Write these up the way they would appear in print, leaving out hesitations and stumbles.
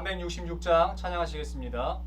366장 찬양하시겠습니다.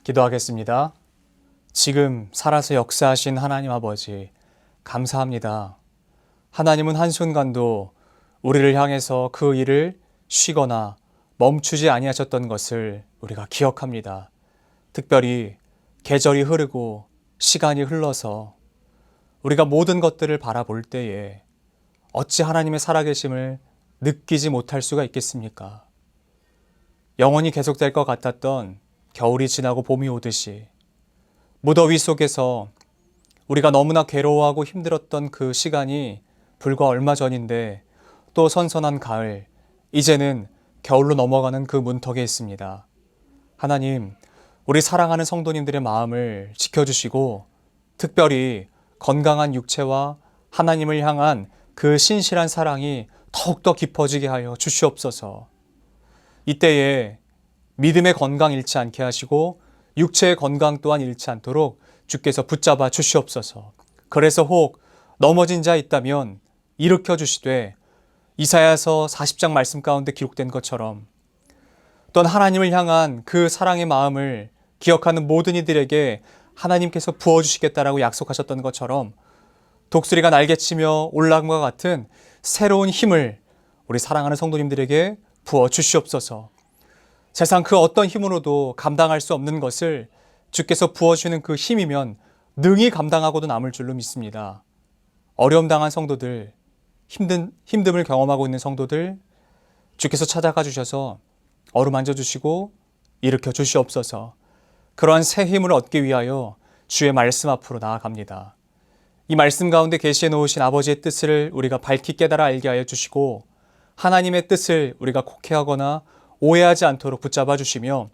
기도하겠습니다. 지금 살아서 역사하신 하나님 아버지, 감사합니다. 하나님은 한순간도 우리를 향해서 그 일을 쉬거나 멈추지 아니하셨던 것을 우리가 기억합니다. 특별히 계절이 흐르고 시간이 흘러서 우리가 모든 것들을 바라볼 때에 어찌 하나님의 살아계심을 느끼지 못할 수가 있겠습니까? 영원히 계속될 것 같았던 겨울이 지나고 봄이 오듯이 무더위 속에서 우리가 너무나 괴로워하고 힘들었던 그 시간이 불과 얼마 전인데 또 선선한 가을, 이제는 겨울로 넘어가는 그 문턱에 있습니다. 하나님, 우리 사랑하는 성도님들의 마음을 지켜주시고 특별히 건강한 육체와 하나님을 향한 그 신실한 사랑이 더욱더 깊어지게 하여 주시옵소서. 이때에 믿음의 건강 잃지 않게 하시고 육체의 건강 또한 잃지 않도록 주께서 붙잡아 주시옵소서. 그래서 혹 넘어진 자 있다면 일으켜 주시되 이사야서 40장 말씀 가운데 기록된 것처럼 또한 하나님을 향한 그 사랑의 마음을 기억하는 모든 이들에게 하나님께서 부어주시겠다라고 약속하셨던 것처럼 독수리가 날개치며 올라감과 같은 새로운 힘을 우리 사랑하는 성도님들에게 부어 주시옵소서. 세상 그 어떤 힘으로도 감당할 수 없는 것을 주께서 부어주시는 그 힘이면 능히 감당하고도 남을 줄로 믿습니다. 어려움 당한 성도들, 힘듦을 경험하고 있는 성도들, 주께서 찾아가 주셔서 어루만져 주시고 일으켜 주시옵소서. 그러한 새 힘을 얻기 위하여 주의 말씀 앞으로 나아갑니다. 이 말씀 가운데 계시해 놓으신 아버지의 뜻을 우리가 밝히 깨달아 알게 하여 주시고 하나님의 뜻을 우리가 곡해하거나 오해하지 않도록 붙잡아 주시며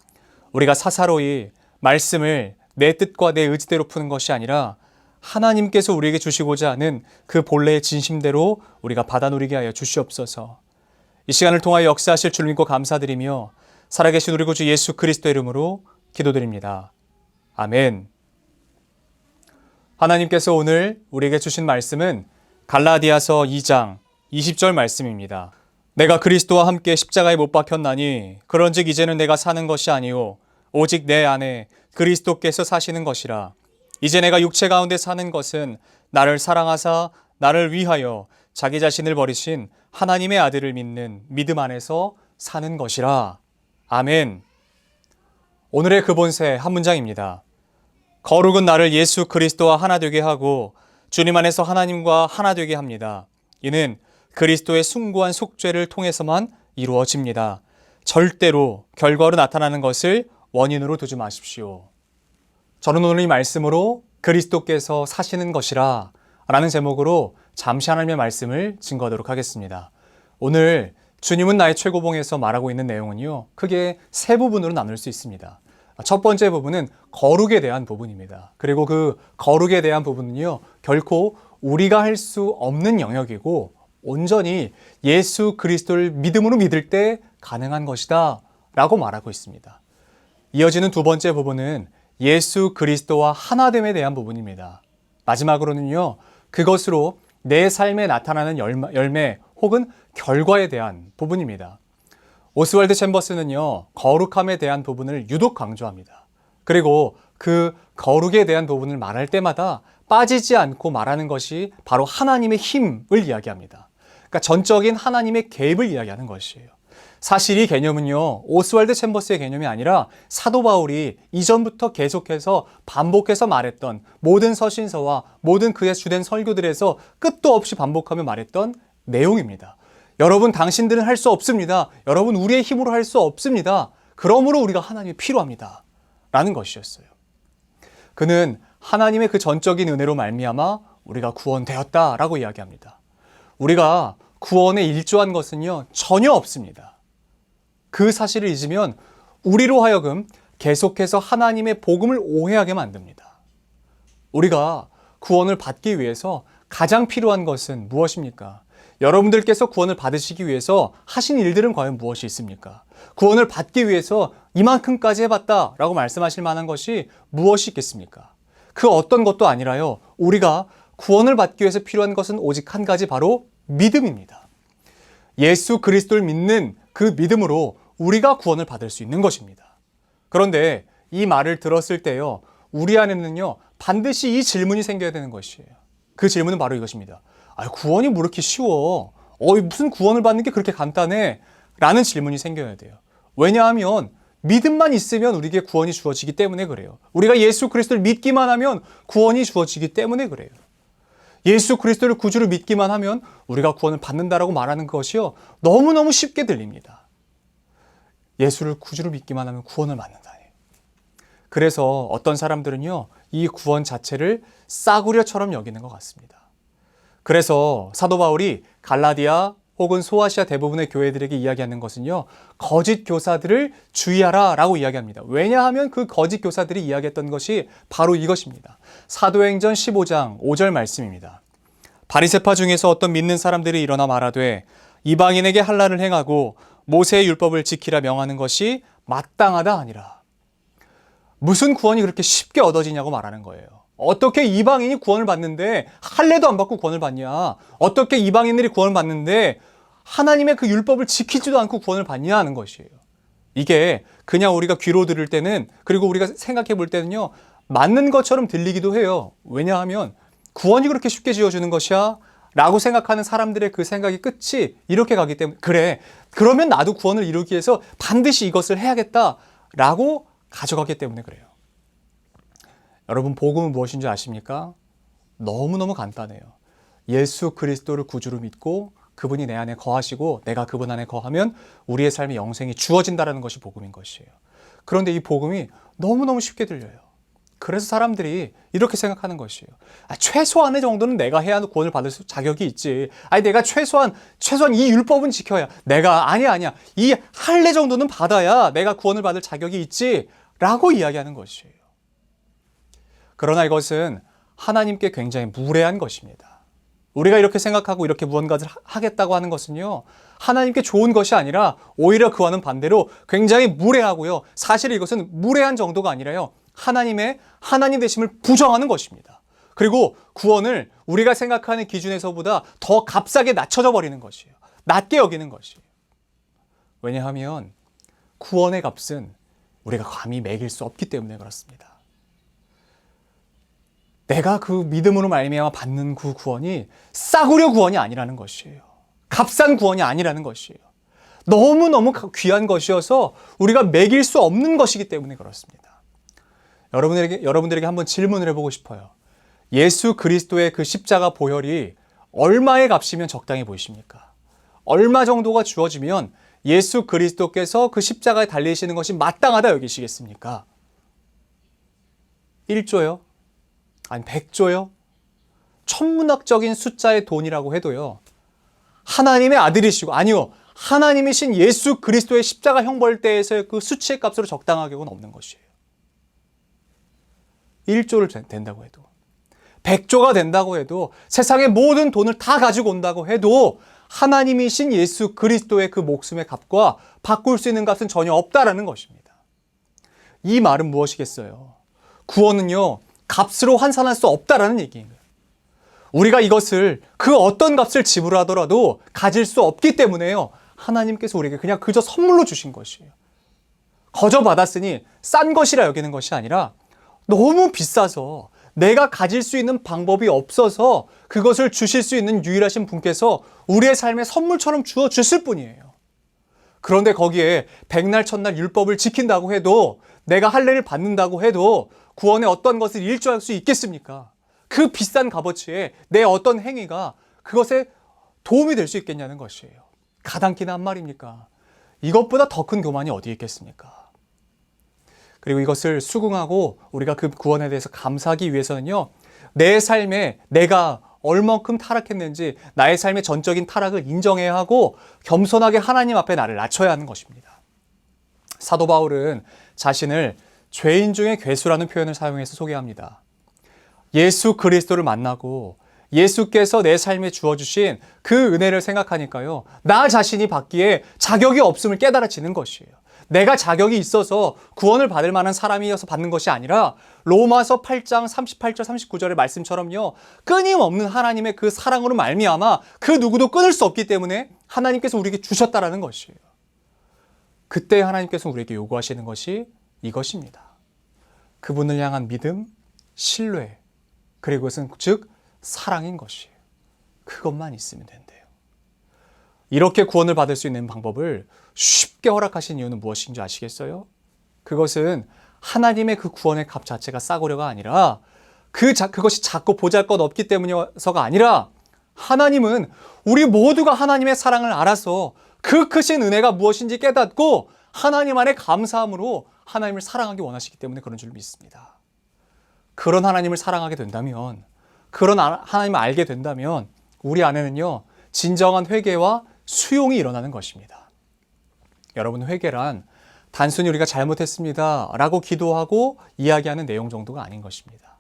우리가 사사로이 말씀을 내 뜻과 내 의지대로 푸는 것이 아니라 하나님께서 우리에게 주시고자 하는 그 본래의 진심대로 우리가 받아 누리게 하여 주시옵소서. 이 시간을 통하여 역사하실 줄 믿고 감사드리며 살아계신 우리 구주 예수 그리스도의 이름으로 기도드립니다. 아멘. 하나님께서 오늘 우리에게 주신 말씀은 갈라디아서 2장 20절 말씀입니다. 내가 그리스도와 함께 십자가에 못 박혔나니 그런즉 이제는 내가 사는 것이 아니요 오직 내 안에 그리스도께서 사시는 것이라. 이제 내가 육체 가운데 사는 것은 나를 사랑하사 나를 위하여 자기 자신을 버리신 하나님의 아들을 믿는 믿음 안에서 사는 것이라. 아멘. 오늘의 그 본세 한 문장입니다. 거룩은 나를 예수 그리스도와 하나 되게 하고 주님 안에서 하나님과 하나 되게 합니다. 이는 그리스도의 숭고한 속죄를 통해서만 이루어집니다. 절대로 결과로 나타나는 것을 원인으로 두지 마십시오. 저는 오늘 이 말씀으로 그리스도께서 사시는 것이라 라는 제목으로 잠시 하나님의 말씀을 증거하도록 하겠습니다. 오늘 주님은 나의 최고봉에서 말하고 있는 내용은요, 크게 세 부분으로 나눌 수 있습니다. 첫 번째 부분은 거룩에 대한 부분입니다. 그리고 그 거룩에 대한 부분은요, 결코 우리가 할 수 없는 영역이고 온전히 예수 그리스도를 믿음으로 믿을 때 가능한 것이다 라고 말하고 있습니다. 이어지는 두 번째 부분은 예수 그리스도와 하나됨에 대한 부분입니다. 마지막으로는요, 그것으로 내 삶에 나타나는 열매 혹은 결과에 대한 부분입니다. 오스왈드 챔버스는요, 거룩함에 대한 부분을 유독 강조합니다. 그리고 그 거룩에 대한 부분을 말할 때마다 빠지지 않고 말하는 것이 바로 하나님의 힘을 이야기합니다. 그러니까 전적인 하나님의 개입을 이야기하는 것이에요. 사실 이 개념은요, 오스왈드 챔버스의 개념이 아니라 사도 바울이 이전부터 계속해서 반복해서 말했던 모든 서신서와 모든 그의 주된 설교들에서 끝도 없이 반복하며 말했던 내용입니다. 여러분, 당신들은 할 수 없습니다. 여러분, 우리의 힘으로 할 수 없습니다. 그러므로 우리가 하나님이 필요합니다. 라는 것이었어요. 그는 하나님의 그 전적인 은혜로 말미암아 우리가 구원되었다라고 이야기합니다. 우리가 구원에 일조한 것은요, 전혀 없습니다. 그 사실을 잊으면 우리로 하여금 계속해서 하나님의 복음을 오해하게 만듭니다. 우리가 구원을 받기 위해서 가장 필요한 것은 무엇입니까? 여러분들께서 구원을 받으시기 위해서 하신 일들은 과연 무엇이 있습니까? 구원을 받기 위해서 이만큼까지 해봤다라고 말씀하실 만한 것이 무엇이 있겠습니까? 그 어떤 것도 아니라요, 우리가 구원을 받기 위해서 필요한 것은 오직 한 가지, 바로 믿음입니다. 예수 그리스도를 믿는 그 믿음으로 우리가 구원을 받을 수 있는 것입니다. 그런데 이 말을 들었을 때요, 우리 안에는요, 반드시 이 질문이 생겨야 되는 것이에요. 그 질문은 바로 이것입니다. 구원이 뭐 이렇게 쉬워? 무슨 구원을 받는 게 그렇게 간단해? 라는 질문이 생겨야 돼요. 왜냐하면 믿음만 있으면 우리에게 구원이 주어지기 때문에 그래요. 우리가 예수 그리스도를 믿기만 하면 구원이 주어지기 때문에 그래요. 예수 그리스도를 구주로 믿기만 하면 우리가 구원을 받는다라고 말하는 것이요, 너무너무 쉽게 들립니다. 예수를 구주로 믿기만 하면 구원을 받는다니. 그래서 어떤 사람들은요, 이 구원 자체를 싸구려처럼 여기는 것 같습니다. 그래서 사도 바울이 갈라디아 혹은 소아시아 대부분의 교회들에게 이야기하는 것은요, 거짓 교사들을 주의하라 라고 이야기합니다. 왜냐하면 그 거짓 교사들이 이야기했던 것이 바로 이것입니다. 사도행전 15장 5절 말씀입니다. 바리새파 중에서 어떤 믿는 사람들이 일어나 말하되 이방인에게 할례를 행하고 모세의 율법을 지키라 명하는 것이 마땅하다 하니라. 무슨 구원이 그렇게 쉽게 얻어지냐고 말하는 거예요. 어떻게 이방인이 구원을 받는데 할례도 안 받고 구원을 받냐? 어떻게 이방인들이 구원을 받는데 하나님의 그 율법을 지키지도 않고 구원을 받냐 하는 것이에요. 이게 그냥 우리가 귀로 들을 때는, 그리고 우리가 생각해 볼 때는요, 맞는 것처럼 들리기도 해요. 왜냐하면 구원이 그렇게 쉽게 지어주는 것이야? 라고 생각하는 사람들의 그 생각이 끝이 이렇게 가기 때문에, 그래, 그러면 나도 구원을 이루기 위해서 반드시 이것을 해야겠다 라고 가져가기 때문에 그래요. 여러분, 복음은 무엇인지 아십니까? 너무너무 간단해요. 예수 그리스도를 구주로 믿고 그분이 내 안에 거하시고 내가 그분 안에 거하면 우리의 삶의 영생이 주어진다는 것이 복음인 것이에요. 그런데 이 복음이 너무너무 쉽게 들려요. 그래서 사람들이 이렇게 생각하는 것이에요. 최소한의 정도는 내가 해야 구원을 받을 자격이 있지. 내가 최소한 이 율법은 지켜야. 내가 아니야. 이 할례 정도는 받아야 내가 구원을 받을 자격이 있지. 라고 이야기하는 것이에요. 그러나 이것은 하나님께 굉장히 무례한 것입니다. 우리가 이렇게 생각하고 이렇게 무언가를 하겠다고 하는 것은요, 하나님께 좋은 것이 아니라 오히려 그와는 반대로 굉장히 무례하고요, 사실 이것은 무례한 정도가 아니라요, 하나님 되심을 부정하는 것입니다. 그리고 구원을 우리가 생각하는 기준에서보다 더 값싸게 낮춰져 버리는 것이에요. 낮게 여기는 것이에요. 왜냐하면 구원의 값은 우리가 감히 매길 수 없기 때문에 그렇습니다. 내가 그 믿음으로 말미암아 받는 그 구원이 싸구려 구원이 아니라는 것이에요. 값싼 구원이 아니라는 것이에요. 너무너무 귀한 것이어서 우리가 매길 수 없는 것이기 때문에 그렇습니다. 여러분들에게 한번 질문을 해보고 싶어요. 예수 그리스도의 그 십자가 보혈이 얼마의 값이면 적당히 보이십니까? 얼마 정도가 주어지면 예수 그리스도께서 그 십자가에 달리시는 것이 마땅하다 여기시겠습니까? 1조요? 아니 100조요? 천문학적인 숫자의 돈이라고 해도요. 하나님의 아들이시고 아니요. 하나님이신 예수 그리스도의 십자가 형벌대에서의 그 수치의 값으로 적당하게는 없는 것이에요. 1조를 된다고 해도 100조가 된다고 해도 세상의 모든 돈을 다 가지고 온다고 해도 하나님이신 예수 그리스도의 그 목숨의 값과 바꿀 수 있는 값은 전혀 없다라는 것입니다. 이 말은 무엇이겠어요? 구원은요, 값으로 환산할 수 없다라는 얘기예요. 우리가 이것을 그 어떤 값을 지불하더라도 가질 수 없기 때문에요. 하나님께서 우리에게 그냥 그저 선물로 주신 것이에요. 거저 받았으니 싼 것이라 여기는 것이 아니라 너무 비싸서 내가 가질 수 있는 방법이 없어서 그것을 주실 수 있는 유일하신 분께서 우리의 삶에 선물처럼 주어 주실 뿐이에요. 그런데 거기에 백날 첫날 율법을 지킨다고 해도 내가 할례를 받는다고 해도 구원의 어떤 것을 일조할 수 있겠습니까? 그 비싼 값어치에 내 어떤 행위가 그것에 도움이 될 수 있겠냐는 것이에요. 가당키나 한 말입니까? 이것보다 더 큰 교만이 어디 있겠습니까? 그리고 이것을 수긍하고 우리가 그 구원에 대해서 감사하기 위해서는요, 내 삶에 내가 얼만큼 타락했는지 나의 삶의 전적인 타락을 인정해야 하고 겸손하게 하나님 앞에 나를 낮춰야 하는 것입니다. 사도 바울은 자신을 죄인 중에 괴수라는 표현을 사용해서 소개합니다. 예수 그리스도를 만나고 예수께서 내 삶에 주어주신 그 은혜를 생각하니까요, 나 자신이 받기에 자격이 없음을 깨달아지는 것이에요. 내가 자격이 있어서 구원을 받을 만한 사람이어서 받는 것이 아니라 로마서 8장 38절 39절의 말씀처럼요, 끊임없는 하나님의 그 사랑으로 말미암아 그 누구도 끊을 수 없기 때문에 하나님께서 우리에게 주셨다라는 것이에요. 그때 하나님께서 우리에게 요구하시는 것이 이것입니다. 그분을 향한 믿음, 신뢰, 그리고 그것은 즉 사랑인 것이에요. 그것만 있으면 된대요. 이렇게 구원을 받을 수 있는 방법을 쉽게 허락하신 이유는 무엇인지 아시겠어요? 그것은 하나님의 그 구원의 값 자체가 싸구려가 아니라 그것이 작고 보잘것없기 때문이어서가 아니라 하나님은 우리 모두가 하나님의 사랑을 알아서 그 크신 은혜가 무엇인지 깨닫고 하나님 안에 감사함으로 하나님을 사랑하기 원하시기 때문에 그런 줄 믿습니다. 그런 하나님을 사랑하게 된다면, 그런 하나님을 알게 된다면 우리 안에는요, 진정한 회개와 수용이 일어나는 것입니다. 여러분, 회개란 단순히 우리가 잘못했습니다 라고 기도하고 이야기하는 내용 정도가 아닌 것입니다.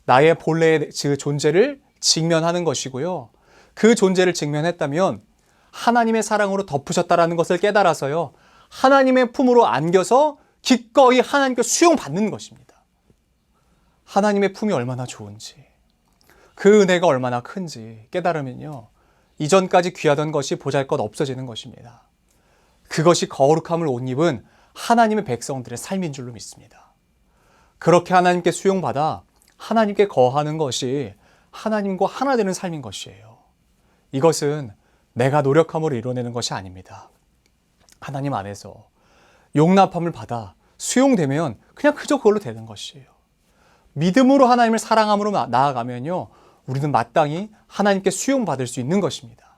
나의 본래의 그 존재를 직면하는 것이고요, 그 존재를 직면했다면 하나님의 사랑으로 덮으셨다라는 것을 깨달아서요, 하나님의 품으로 안겨서 기꺼이 하나님께 수용받는 것입니다. 하나님의 품이 얼마나 좋은지, 그 은혜가 얼마나 큰지 깨달으면요, 이전까지 귀하던 것이 보잘것 없어지는 것입니다. 그것이 거룩함을 옷 입은 하나님의 백성들의 삶인 줄로 믿습니다. 그렇게 하나님께 수용받아 하나님께 거하는 것이 하나님과 하나 되는 삶인 것이에요. 이것은 내가 노력함으로 이뤄내는 것이 아닙니다. 하나님 안에서 용납함을 받아 수용되면 그냥 그저 그걸로 되는 것이에요. 믿음으로 하나님을 사랑함으로 나아가면요, 우리는 마땅히 하나님께 수용받을 수 있는 것입니다.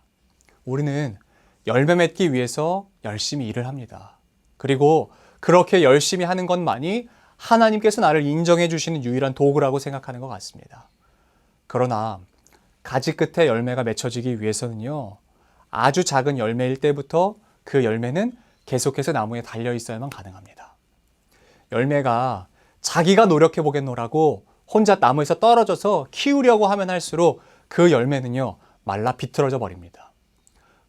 우리는 열매 맺기 위해서 열심히 일을 합니다. 그리고 그렇게 열심히 하는 것만이 하나님께서 나를 인정해 주시는 유일한 도구라고 생각하는 것 같습니다. 그러나 가지 끝에 열매가 맺혀지기 위해서는요, 아주 작은 열매일 때부터 그 열매는 계속해서 나무에 달려 있어야만 가능합니다. 열매가 자기가 노력해 보겠노라고 혼자 나무에서 떨어져서 키우려고 하면 할수록 그 열매는요, 말라 비틀어져 버립니다.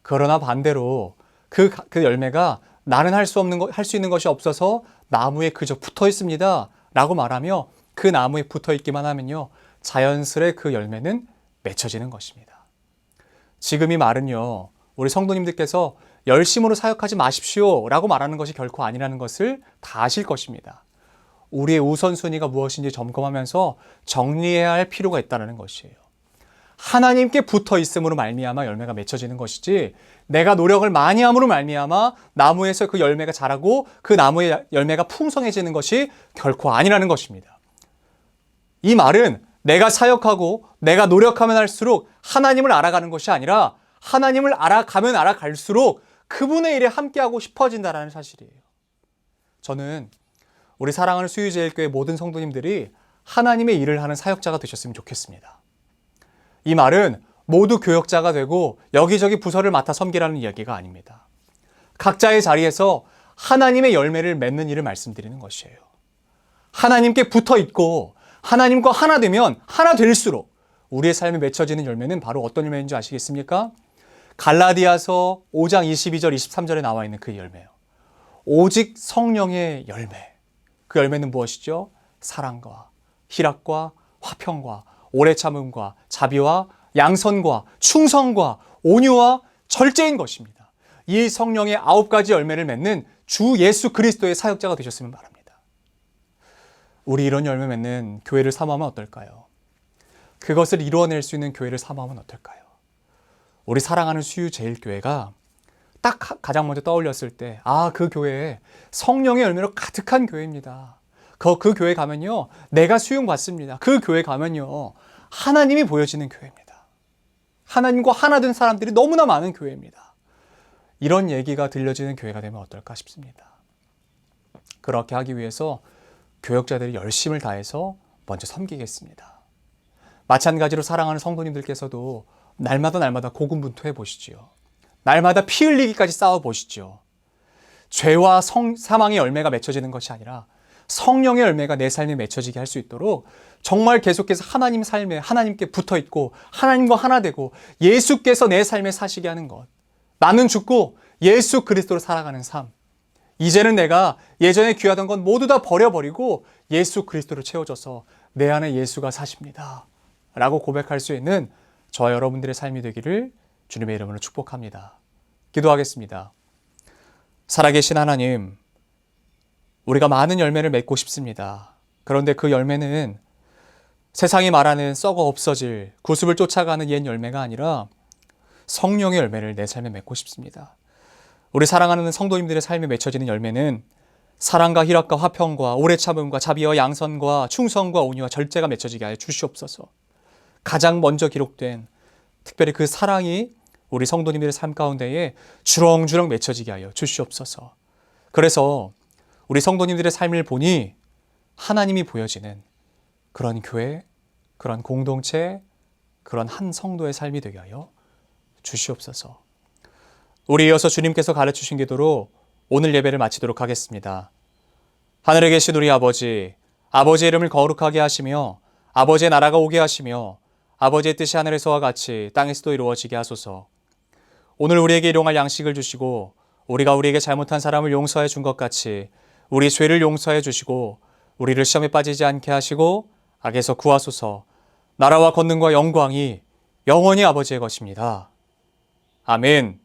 그러나 반대로 그 열매가 나는 할 수 있는 것이 없어서 나무에 그저 붙어 있습니다 라고 말하며 그 나무에 붙어 있기만 하면요, 자연스레 그 열매는 맺혀지는 것입니다. 지금 이 말은요, 우리 성도님들께서 열심으로 사역하지 마십시오 라고 말하는 것이 결코 아니라는 것을 다 아실 것입니다. 우리의 우선순위가 무엇인지 점검하면서 정리해야 할 필요가 있다는 것이에요. 하나님께 붙어 있음으로 말미암아 열매가 맺혀지는 것이지, 내가 노력을 많이 함으로 말미암아 나무에서 그 열매가 자라고 그 나무의 열매가 풍성해지는 것이 결코 아니라는 것입니다. 이 말은 내가 사역하고 내가 노력하면 할수록 하나님을 알아가는 것이 아니라 하나님을 알아가면 알아갈수록 그분의 일에 함께하고 싶어진다는 사실이에요. 저는 우리 사랑하는 수유제일교회 모든 성도님들이 하나님의 일을 하는 사역자가 되셨으면 좋겠습니다. 이 말은 모두 교역자가 되고 여기저기 부서를 맡아 섬기라는 이야기가 아닙니다. 각자의 자리에서 하나님의 열매를 맺는 일을 말씀드리는 것이에요. 하나님께 붙어 있고 하나님과 하나 되면 하나 될수록 우리의 삶에 맺혀지는 열매는 바로 어떤 열매인 줄 아시겠습니까? 갈라디아서 5장 22절 23절에 나와 있는 그 열매요. 오직 성령의 열매. 그 열매는 무엇이죠? 사랑과 희락과 화평과 오래 참음과 자비와 양선과 충성과 온유와 절제인 것입니다. 이 성령의 9가지 열매를 맺는 주 예수 그리스도의 사역자가 되셨으면 바랍니다. 우리 이런 열매 맺는 교회를 삼으면 어떨까요? 그것을 이루어낼 수 있는 교회를 삼으면 어떨까요? 우리 사랑하는 수유제일교회가 딱 가장 먼저 떠올렸을 때, 그 교회에 성령의 열매로 가득한 교회입니다. 그 교회 가면요, 내가 수용받습니다. 그 교회 가면요, 하나님이 보여지는 교회입니다. 하나님과 하나 된 사람들이 너무나 많은 교회입니다. 이런 얘기가 들려지는 교회가 되면 어떨까 싶습니다. 그렇게 하기 위해서 교역자들이 열심을 다해서 먼저 섬기겠습니다. 마찬가지로 사랑하는 성도님들께서도 날마다 고군분투해 보시지요. 날마다 피 흘리기까지 싸워 보시죠. 죄와 사망의 열매가 맺혀지는 것이 아니라 성령의 열매가 내 삶에 맺혀지게 할 수 있도록 정말 계속해서 하나님 삶에 하나님께 붙어 있고 하나님과 하나 되고 예수께서 내 삶에 사시게 하는 것. 나는 죽고 예수 그리스도로 살아가는 삶. 이제는 내가 예전에 귀하던 건 모두 다 버려버리고 예수 그리스도로 채워져서 내 안에 예수가 사십니다. 라고 고백할 수 있는 저와 여러분들의 삶이 되기를 주님의 이름으로 축복합니다. 기도하겠습니다. 살아계신 하나님, 우리가 많은 열매를 맺고 싶습니다. 그런데 그 열매는 세상이 말하는 썩어 없어질 구습을 쫓아가는 옛 열매가 아니라 성령의 열매를 내 삶에 맺고 싶습니다. 우리 사랑하는 성도님들의 삶에 맺혀지는 열매는 사랑과 희락과 화평과 오래 참음과 자비와 양선과 충성과 온유와 절제가 맺혀지게 하여 주시옵소서. 가장 먼저 기록된 특별히 그 사랑이 우리 성도님들의 삶 가운데에 주렁주렁 맺혀지게 하여 주시옵소서. 그래서 우리 성도님들의 삶을 보니 하나님이 보여지는 그런 교회, 그런 공동체, 그런 한 성도의 삶이 되게 하여 주시옵소서. 우리 이어서 주님께서 가르치신 기도로 오늘 예배를 마치도록 하겠습니다. 하늘에 계신 우리 아버지, 아버지의 이름을 거룩하게 하시며 아버지의 나라가 오게 하시며 아버지의 뜻이 하늘에서와 같이 땅에서도 이루어지게 하소서. 오늘 우리에게 일용할 양식을 주시고 우리가 우리에게 잘못한 사람을 용서해 준 것 같이 우리 죄를 용서해 주시고 우리를 시험에 빠지지 않게 하시고 악에서 구하소서. 나라와 권능과 영광이 영원히 아버지의 것입니다. 아멘.